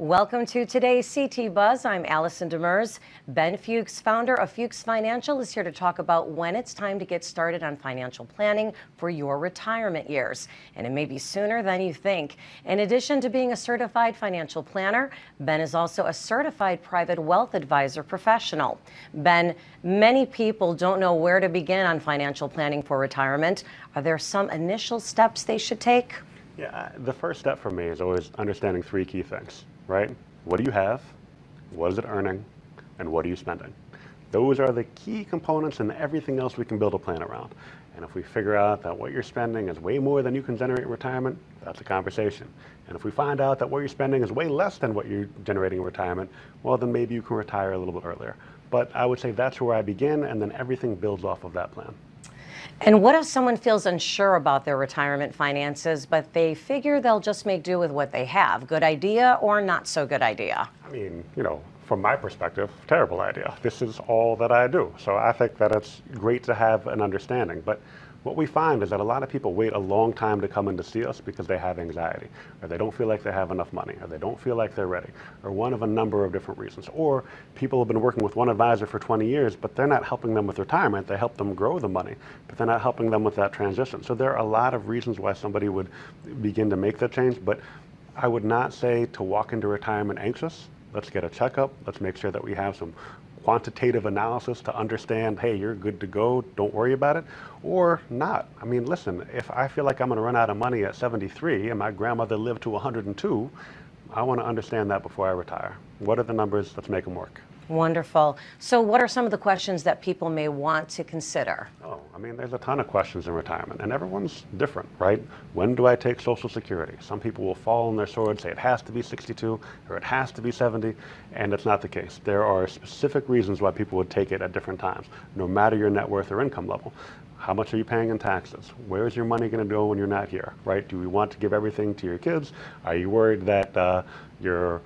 Welcome to today's CT Buzz. I'm Allison Demers. Ben Fuchs, founder of Fuchs Financial, is here to talk about when it's time to get started on financial planning for your retirement years. And it may be sooner than you think. In addition to being a certified financial planner, Ben is also a certified private wealth advisor professional. Ben, many people don't know where to begin on financial planning for retirement. Are there some initial steps they should take? Yeah, the first step for me is always understanding three key things, right? What do you have? What is it earning? And what are you spending? Those are the key components, and everything else we can build a plan around. And if we figure out that what you're spending is way more than you can generate in retirement, that's a conversation. And if we find out that what you're spending is way less than what you're generating in retirement, well, then maybe you can retire a little bit earlier. But I would say that's where I begin, and then everything builds off of that plan. And what if someone feels unsure about their retirement finances, but they figure they'll just make do with what they have? Good idea or not so good idea? I mean, from my perspective, terrible idea. This is all that I do. So I think that it's great to have an understanding. But what we find is that a lot of people wait a long time to come in to see us because they have anxiety, or they don't feel like they have enough money, or they don't feel like they're ready, or one of a number of different reasons. Or people have been working with one advisor for 20 years, but they're not helping them with retirement. They help them grow the money, but they're not helping them with that transition. So there are a lot of reasons why somebody would begin to make that change, but I would not say to walk into retirement anxious. Let's get a checkup. Let's make sure that we have some quantitative analysis to understand, hey, you're good to go, don't worry about it, or not. I mean, listen, if I feel like I'm going to run out of money at 73 and my grandmother lived to 102, I want to understand that before I retire. What are the numbers? Let's make them work. Wonderful. So what are some of the questions that people may want to consider? Oh, I mean, there's a ton of questions in retirement, and everyone's different, right? When do I take Social Security? Some people will fall on their sword, say it has to be 62 or it has to be 70, and it's not the case. There are specific reasons why people would take it at different times, no matter your net worth or income level. How much are you paying in taxes? Where is your money going to go when you're not here, right? Do we want to give everything to your kids? Are you worried that your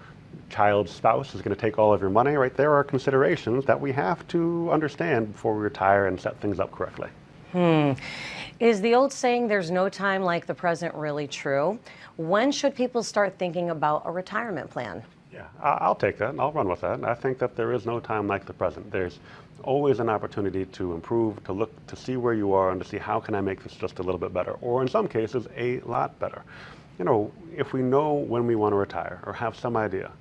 child's spouse is going to take all of your money, right? There are considerations that we have to understand before we retire and set things up correctly. Is the old saying, there's no time like the present, really true? When should people start thinking about a retirement plan? Yeah, I'll take that and I'll run with that. I think that there is no time like the present. There's always an opportunity to improve, to look, to see where you are and to see how can I make this just a little bit better, or in some cases, a lot better. If we know when we want to retire or have some idea,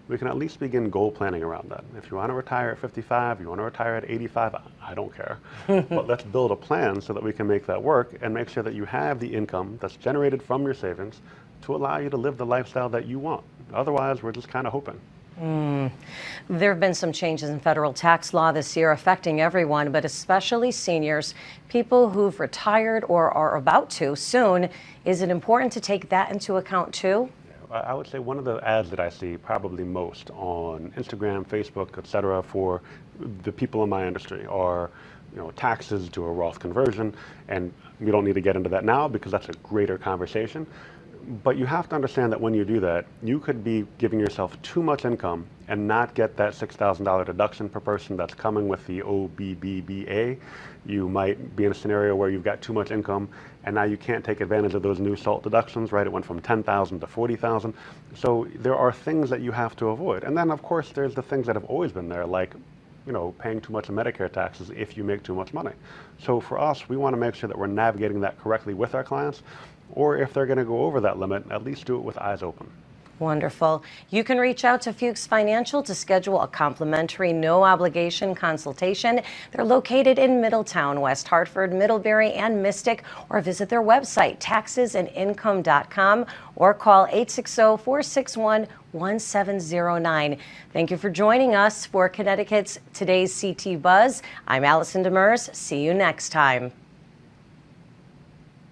we can at least begin goal planning around that. If you want to retire at 55, you want to retire at 85, I don't care. But let's build a plan so that we can make that work and make sure that you have the income that's generated from your savings to allow you to live the lifestyle that you want. Otherwise, we're just kind of hoping. There have been some changes in federal tax law this year affecting everyone, but especially seniors, people who've retired or are about to soon. Is it important to take that into account too? I would say one of the ads that I see probably most on Instagram, Facebook, etc., for the people in my industry are, taxes to a Roth conversion, and we don't need to get into that now because that's a greater conversation. But you have to understand that when you do that, you could be giving yourself too much income and not get that $6,000 deduction per person that's coming with the OBBBA. You might be in a scenario where you've got too much income and now you can't take advantage of those new SALT deductions, right? It went from $10,000 to $40,000. So there are things that you have to avoid. And then of course there's the things that have always been there, like paying too much in Medicare taxes if you make too much money. So for us, we want to make sure that we're navigating that correctly with our clients, or if they're going to go over that limit, at least do it with eyes open. Wonderful. You can reach out to Fuchs Financial to schedule a complimentary, no-obligation consultation. They're located in Middletown, West Hartford, Middlebury, and Mystic, or visit their website, taxesandincome.com, or call 860-461-1709. Thank you for joining us for Connecticut's Today's CT Buzz. I'm Allison Demers. See you next time.